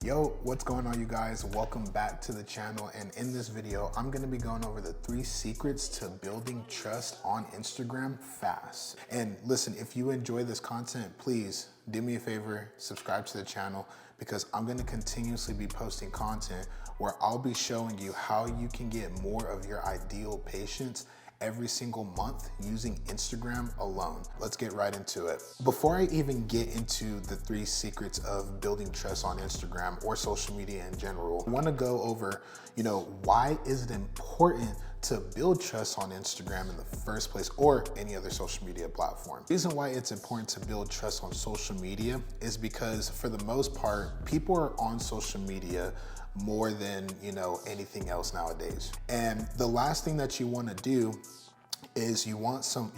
Yo, what's going on, you guys? Welcome back to the channel. And in this video, I'm gonna be going over the 3 secrets to building trust on Instagram fast. And listen, if you enjoy this content, please do me a favor, subscribe to the channel, because I'm gonna continuously be posting content where I'll be showing you how you can get more of your ideal patients every single month using Instagram alone. Let's get right into it. Before I even get into the 3 secrets of building trust on Instagram or social media in general, I wanna go over, why is it important to build trust on Instagram in the first place or any other social media platform. The reason why it's important to build trust on social media is because for the most part, people are on social media more than anything else nowadays. And the last thing that you want to do is you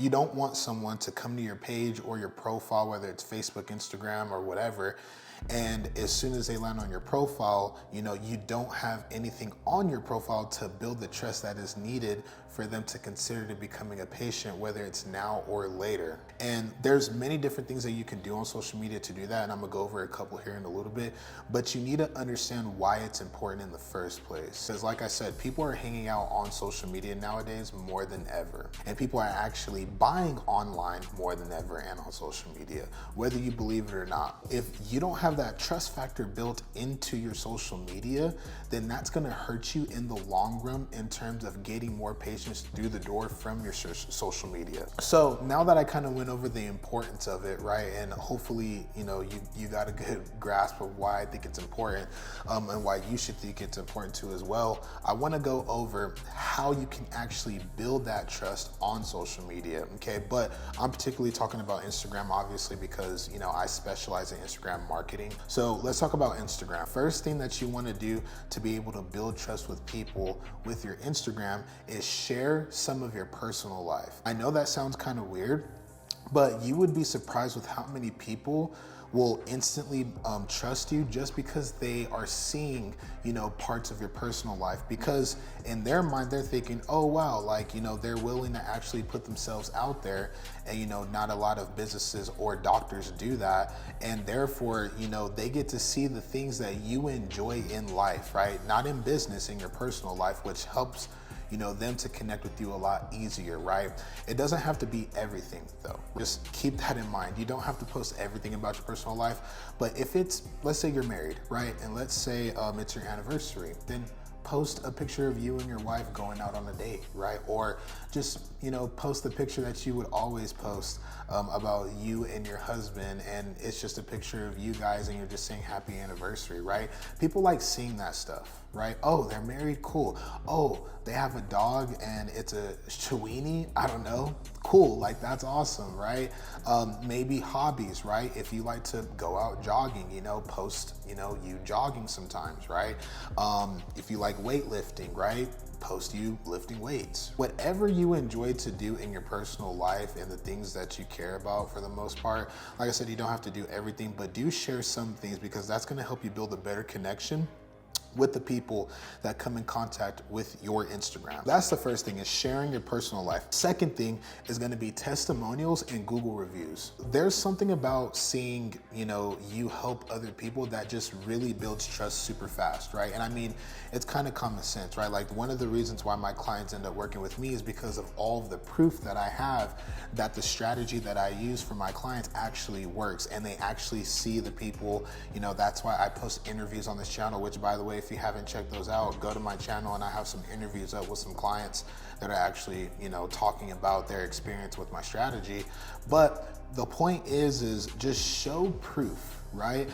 don't want someone to come to your page or your profile, whether it's Facebook, Instagram, or whatever, and as soon as they land on your profile, you don't have anything on your profile to build the trust that is needed for them to consider to becoming a patient, whether it's now or later. And there's many different things that you can do on social media to do that, and I'm gonna go over a couple here in a little bit, but you need to understand why it's important in the first place. Because like I said, people are hanging out on social media nowadays more than ever, and people are actually buying online more than ever and on social media, whether you believe it or not. If you don't have that trust factor built into your social media, then that's gonna hurt you in the long run in terms of getting more patients through the door from your social media. So now that I kind of went over the importance of it, right, and hopefully you got a good grasp of why I think it's important and why you should think it's important too as well, I want to go over how you can actually build that trust on social media. Okay, but I'm particularly talking about Instagram, obviously, because I specialize in Instagram marketing. So let's talk about Instagram. First thing that you want to do to be able to build trust with people with your Instagram is share some of your personal life. I know that sounds kind of weird, but you would be surprised with how many people will instantly trust you just because they are seeing parts of your personal life, because in their mind they're thinking, oh wow, they're willing to actually put themselves out there, and not a lot of businesses or doctors do that, and therefore they get to see the things that you enjoy in life, right? Not in business, in your personal life, which helps them to connect with you a lot easier, right? It doesn't have to be everything though. Just keep that in mind. You don't have to post everything about your personal life, but if it's, let's say you're married, right? And let's say it's your anniversary, then post a picture of you and your wife going out on a date, right? Or just, post the picture that you would always post about you and your husband, and it's just a picture of you guys and you're just saying happy anniversary, right? People like seeing that stuff, right? Oh, they're married, cool. Oh, they have a dog and it's a Chiweenie, I don't know, cool, that's awesome, right? Maybe hobbies, right? If you like to go out jogging, post, you jogging sometimes, right? If you like weightlifting, right? Post you lifting weights. Whatever you enjoy to do in your personal life and the things that you care about, for the most part, like I said, you don't have to do everything, but do share some things, because that's gonna help you build a better connection with the people that come in contact with your Instagram. That's the first thing, is sharing your personal life. Second thing is gonna be testimonials and Google reviews. There's something about seeing, you help other people that just really builds trust super fast, right? And I mean, it's kind of common sense, right? One of the reasons why my clients end up working with me is because of all of the proof that I have that the strategy that I use for my clients actually works, and they actually see the people, that's why I post interviews on this channel, which, by the way, if you haven't checked those out, go to my channel and I have some interviews up with some clients that are actually, talking about their experience with my strategy. But the point is just show proof, right?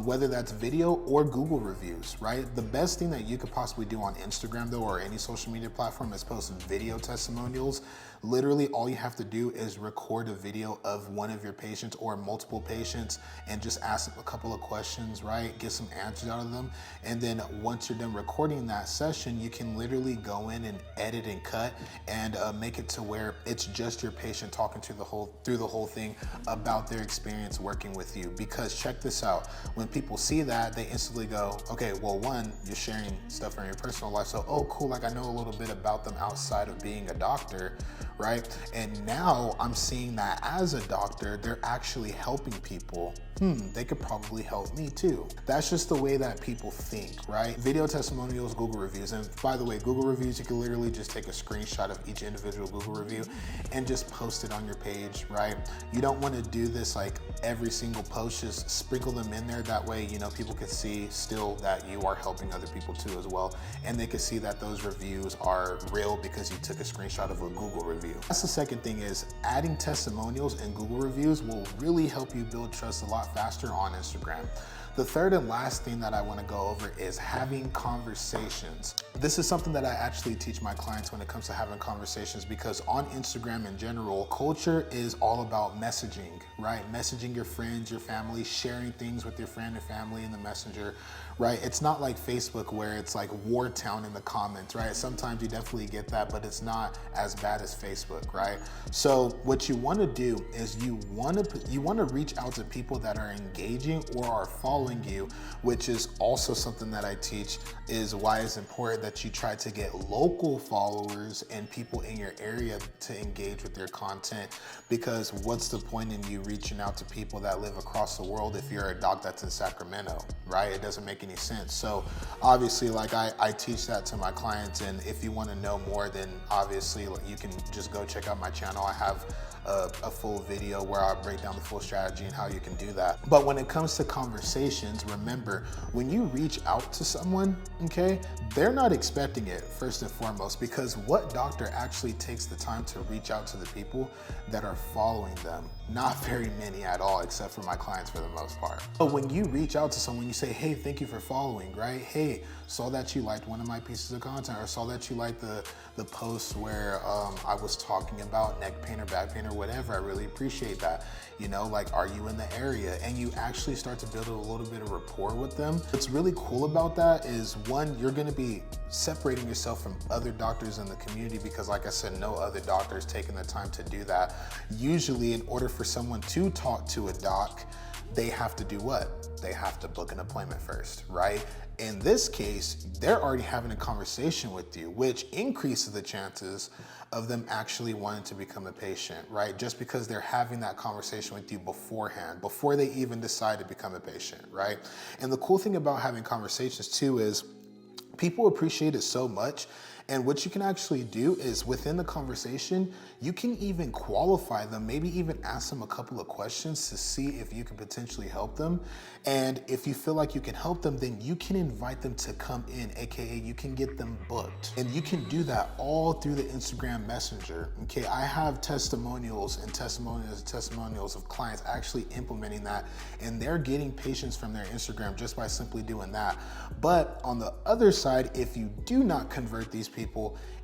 Whether that's video or Google reviews, right? The best thing that you could possibly do on Instagram though, or any social media platform, is post video testimonials. Literally all you have to do is record a video of one of your patients or multiple patients and just ask them a couple of questions, right? Get some answers out of them. And then once you're done recording that session, you can literally go in and edit and cut and make it to where it's just your patient talking through the whole thing about their experience working with you. Because check this out, when people see that, they instantly go, okay, well, one, you're sharing stuff from your personal life, so oh cool, I know a little bit about them outside of being a doctor, right? And now I'm seeing that as a doctor, they're actually helping people they could probably help me too. That's just the way that people think, right? Video testimonials, Google reviews. And by the way, Google reviews, you can literally just take a screenshot of each individual Google review and just post it on your page, right? You don't want to do this like every single post, just sprinkle them in there. That way, you know, people can see still that you are helping other people too as well. And they can see that those reviews are real because you took a screenshot of a Google review. That's the second thing, is adding testimonials and Google reviews will really help you build trust a lot faster on Instagram. The third and last thing that I want to go over is having conversations. This is something that I actually teach my clients when it comes to having conversations, because on Instagram in general, culture is all about messaging, right? Messaging your friends, your family, sharing things with your friend or family in the messenger, right? It's not like Facebook where it's like war town in the comments, right? Sometimes you definitely get that, but it's not as bad as Facebook, right? So what you want to do is you want to reach out to people that are engaging or are following you, which is also something that I teach, is why it's important that you try to get local followers and people in your area to engage with your content. Because what's the point in you reaching out to people that live across the world if you're a doc that's in Sacramento, right? It doesn't make any sense. So obviously, like I teach that to my clients, and if you want to know more, then obviously you can just go check out my channel. I have a full video where I break down the full strategy and how you can do that. But when it comes to conversations, remember, when you reach out to someone, okay, they're not expecting it, first and foremost, because what doctor actually takes the time to reach out to the people that are following them? Not very many at all, except for my clients for the most part. But when you reach out to someone, you say, hey, thank you for following, right? Hey, saw that you liked one of my pieces of content, or saw that you liked the post where I was talking about neck pain or back pain or whatever. I really appreciate that. You know, like, are you in the area? And you actually start to build a little bit of rapport with them. What's really cool about that is, one, you're gonna be separating yourself from other doctors in the community, because like I said, no other doctor is taking the time to do that. Usually, in order for someone to talk to a doc, they have to do what? They have to book an appointment first, right? In this case, they're already having a conversation with you, which increases the chances of them actually wanting to become a patient, right? Just because they're having that conversation with you beforehand, before they even decide to become a patient, right? And the cool thing about having conversations too is people appreciate it so much. And what you can actually do is, within the conversation, you can even qualify them, maybe even ask them a couple of questions to see if you can potentially help them. And if you feel like you can help them, then you can invite them to come in, AKA you can get them booked. And you can do that all through the Instagram Messenger, okay? I have testimonials of clients actually implementing that, and they're getting patients from their Instagram just by simply doing that. But on the other side, if you do not convert these people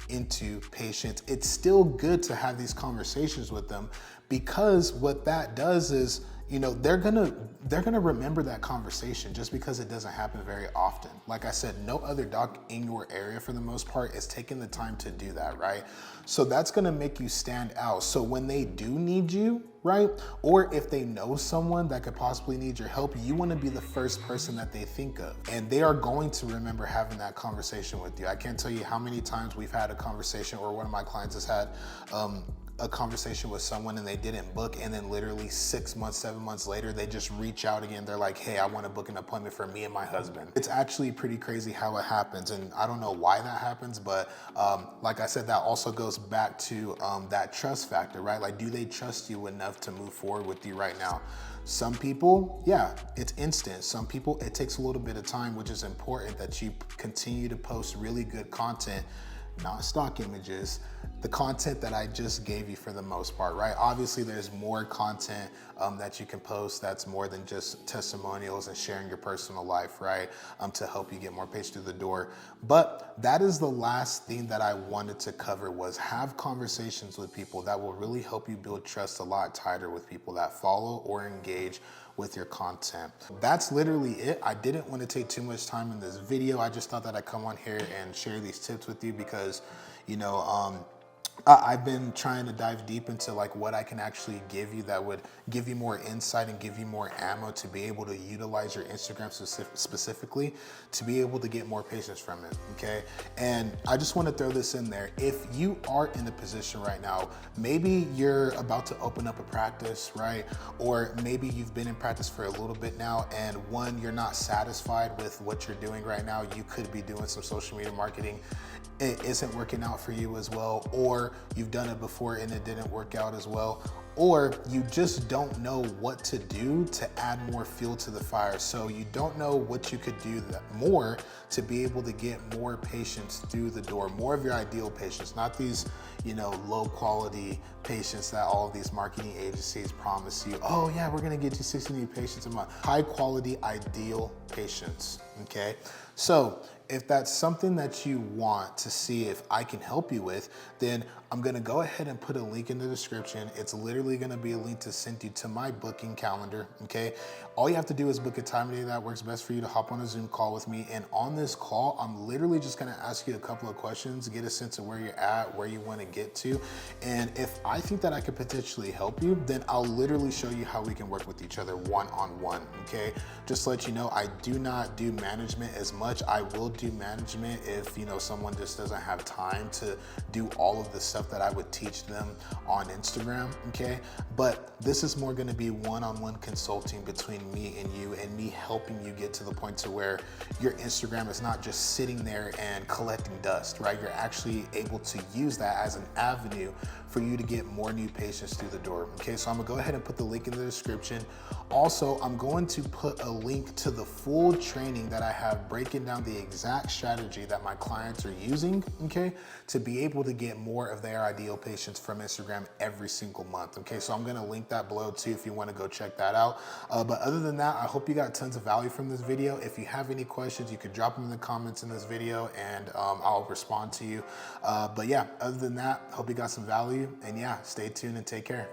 into patients, it's still good to have these conversations with them, because what that does is, you know, they're gonna remember that conversation, just because it doesn't happen very often. Like I said, no other doc in your area for the most part is taking the time to do that, right? So that's gonna make you stand out. So when they do need you, right? Or if they know someone that could possibly need your help, you wanna be the first person that they think of. And they are going to remember having that conversation with you. I can't tell you how many times we've had a conversation, or one of my clients has had a conversation with someone and they didn't book, and then literally 6 months, 7 months later, they just reach out again. They're like, hey, I want to book an appointment for me and my husband. It's actually pretty crazy how it happens, and I don't know why that happens, but like I said, that also goes back to that trust factor, right? Like, do they trust you enough to move forward with you right now? Some people, yeah, it's instant. Some people, it takes a little bit of time, which is important that you continue to post really good content, not stock images, the content that I just gave you for the most part, right? Obviously, there's more content that you can post that's more than just testimonials and sharing your personal life, right? To help you get more patients through the door. But that is the last thing that I wanted to cover, was have conversations with people that will really help you build trust a lot tighter with people that follow or engage with your content. That's literally it. I didn't want to take too much time in this video. I just thought that I'd come on here and share these tips with you because, you know, I've been trying to dive deep into like what I can actually give you that would give you more insight and give you more ammo to be able to utilize your Instagram specifically to be able to get more patients from it, okay? And I just want to throw this in there. If you are in the position right now, maybe you're about to open up a practice, right? Or maybe you've been in practice for a little bit now, and one, you're not satisfied with what you're doing right now. You could be doing some social media marketing. It isn't working out for you as well, or you've done it before and it didn't work out as well, or you just don't know what to do to add more fuel to the fire. So you don't know what you could do more to be able to get more patients through the door, more of your ideal patients, not these, low quality patients that all of these marketing agencies promise you. Oh yeah, we're gonna get you 60 new patients a month. High quality, ideal patients, okay? So if that's something that you want to see if I can help you with, then I'm gonna go ahead and put a link in the description. It's literally gonna be a link to send you to my booking calendar, okay? All you have to do is book a time and day that works best for you to hop on a Zoom call with me. And on this call, I'm literally just gonna ask you a couple of questions, get a sense of where you're at, where you wanna get to. And if I think that I could potentially help you, then I'll literally show you how we can work with each other one-on-one, okay? Just to let you know, I do not do management as much. I will do management if someone just doesn't have time to do all of the stuff that I would teach them on Instagram, okay? But this is more gonna be one-on-one consulting between me and you, and me helping you get to the point to where your Instagram is not just sitting there and collecting dust, right? You're actually able to use that as an avenue for you to get more new patients through the door, okay? So I'm gonna go ahead and put the link in the description. Also, I'm going to put a link to the full training that I have breaking down the exact strategy that my clients are using, okay, to be able to get more of their ideal patients from Instagram every single month, okay? So I'm gonna link that below too if you wanna go check that out. But other than that, I hope you got tons of value from this video. If you have any questions, you could drop them in the comments in this video and I'll respond to you. But yeah, other than that, hope you got some value, and yeah, stay tuned and take care.